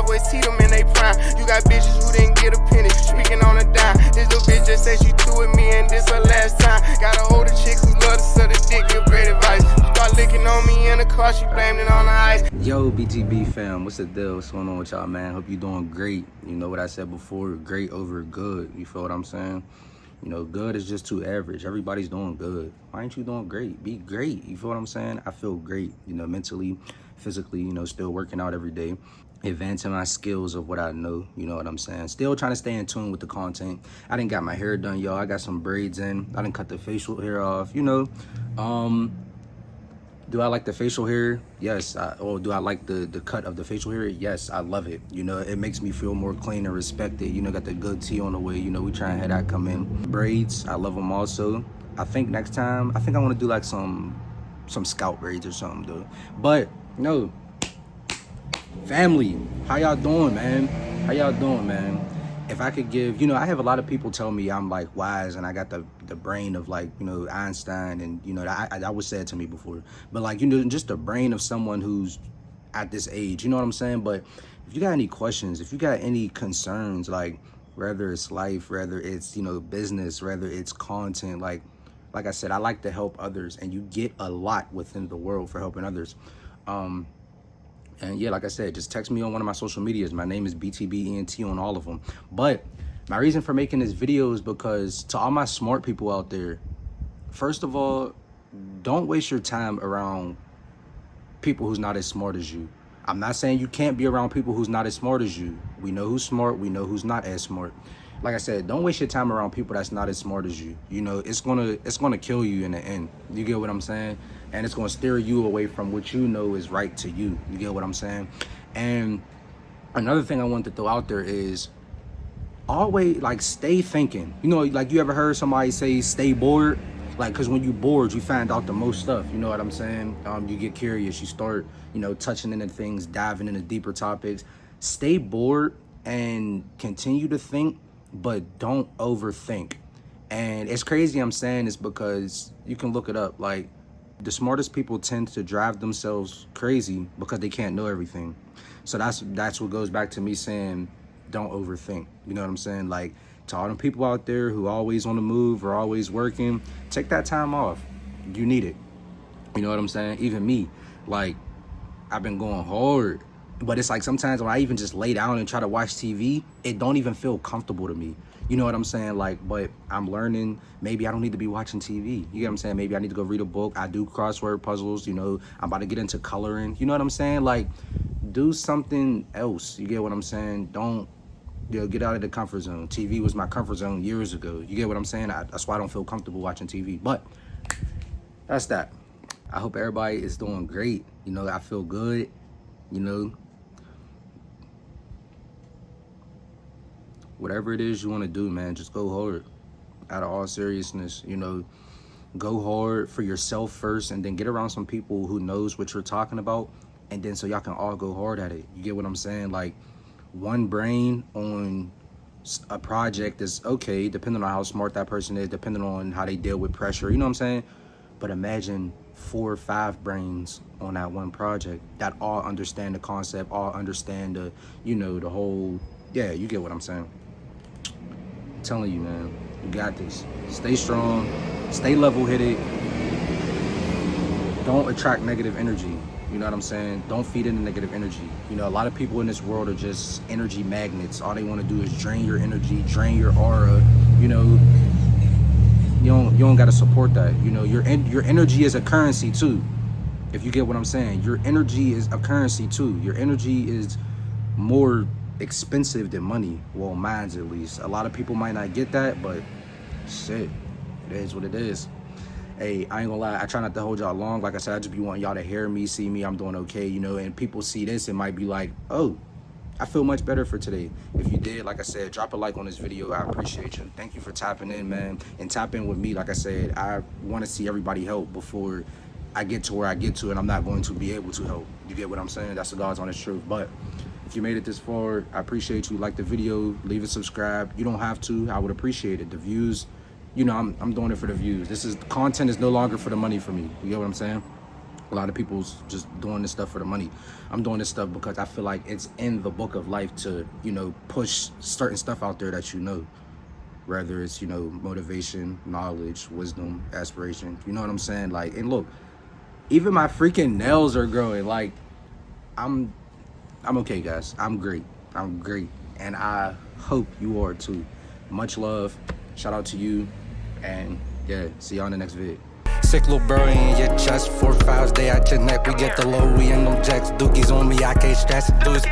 always see them in they prime. You got bitches who didn't get a penny, speaking on a dime. This little bitch just say she through with me and this her last time. Got a older chick who love to suck the dick, give great advice. Start licking on me in the car, she blamed it on the ice. Yo, BTB fam, what's the deal? What's going on with y'all, man? Hope you doing great. You know what I said before, great over good. You feel what I'm saying? You know, good is just too average. Everybody's doing good. Why ain't you doing great? Be great. You feel what I'm saying? I feel great, you know, mentally, physically, you know, still working out every day, advancing my skills of what I know, you know what I'm saying? Still trying to stay in tune with the content. I didn't got my hair done, y'all. I got some braids in. I didn't cut the facial hair off, you know. Do I like the facial hair? Yes. Or do I like the cut of the facial hair? Yes, I love it. You know, it makes me feel more clean and respected. You know, got the good tea on the way. You know, we try and have that come in. Braids, I love them also. I think next time, I want to do like some scalp braids or something, though. But, no. Family, how y'all doing, man? How y'all doing, man? If I could give, you know, I have a lot of people tell me I'm like wise and I got the brain of like, you know, Einstein, and you know, that was said to me before, but like, you know, just the brain of someone who's at this age, you know what I'm saying? But if you got any questions, if you got any concerns, like whether it's life, whether it's, you know, business, whether it's content, like I said, I like to help others, and you get a lot within the world for helping others. And yeah, like I said, just text me on one of my social medias. My name is BTBENT on all of them. But my reason for making this video is because to all my smart people out there, first of all, don't waste your time around people who's not as smart as you. I'm not saying you can't be around people who's not as smart as you. We know who's smart. We know who's not as smart. Like I said, don't waste your time around people that's not as smart as you. You know, it's gonna kill you in the end. You get what I'm saying? And it's gonna steer you away from what you know is right to you. You get what I'm saying? And another thing I want to throw out there is always like stay thinking. You know, like you ever heard somebody say stay bored? Like, cause when you bored, you find out the most stuff. You know what I'm saying? You get curious. You start, you know, touching into things, diving into deeper topics. Stay bored and continue to think, but don't overthink. And it's crazy I'm saying this because you can look it up. Like, the smartest people tend to drive themselves crazy because they can't know everything. So that's what goes back to me saying don't overthink. You know what I'm saying? Like, to all them people out there who always on the move or always working, take that time off. You need it. You know what I'm saying? Even me, like, I've been going hard, but it's like sometimes when I even just lay down and try to watch TV, it don't even feel comfortable to me. You know what I'm saying? Like, but I'm learning, maybe I don't need to be watching TV. You get what I'm saying? Maybe I need to go read a book. I do crossword puzzles, you know, I'm about to get into coloring. You know what I'm saying? Like, do something else. You get what I'm saying? Don't, you know, get out of the comfort zone. TV was my comfort zone years ago. You get what I'm saying? That's why I don't feel comfortable watching TV. But that's that. I hope everybody is doing great. You know, I feel good. You know, whatever it is you want to do, man, just go hard. Out of all seriousness, you know, go hard for yourself first, and then get around some people who knows what you're talking about, and then so y'all can all go hard at it. You get what I'm saying? Like, one brain on a project is okay, depending on how smart that person is, depending on how they deal with pressure, you know what I'm saying? But imagine 4 or 5 brains on that one project that all understand the concept, all understand the, you know, the whole, yeah, you get what I'm saying. I'm telling you, man, you got this. Stay strong, stay level-headed. Don't attract negative energy. You know what I'm saying? Don't feed into negative energy. You know, a lot of people in this world are just energy magnets. All they want to do is drain your energy, drain your aura. You know, you don't got to support that. You know, your energy is a currency too. If you get what I'm saying, your energy is a currency too. Your energy is more expensive than money. Well, mine's at least. A lot of people might not get that, but shit, it is what it is. Hey, I ain't gonna lie, I try not to hold y'all long. Like I said, I just be wanting y'all to hear me, see me, I'm doing okay, you know, and people see this and might be like, oh, I feel much better for today. If you did, like I said, drop a like on this video. I appreciate you. Thank you for tapping in, man. And tap in with me. Like I said, I want to see everybody help before I get to where I get to, and I'm not going to be able to help. You get what I'm saying? That's the God's honest truth. But if you made it this far, I appreciate you. Like the video, leave it, subscribe. You don't have to. I would appreciate it. The views, you know, I'm doing it for the views. Content is no longer for the money for me. You get what I'm saying? A lot of people's just doing this stuff for the money. I'm doing this stuff because I feel like it's in the book of life to, you know, push certain stuff out there that you know. Whether it's, you know, motivation, knowledge, wisdom, aspiration. You know what I'm saying? Like, and look, even my freaking nails are growing. Like, I'm okay, guys. I'm great. I'm great. And I hope you are too. Much love. Shout out to you. And yeah, see y'all in the next vid. Sick little bro in your chest, 4 5s, they at your neck. We get the low, we in them jacks. Dookies on me, I can't stress. Do his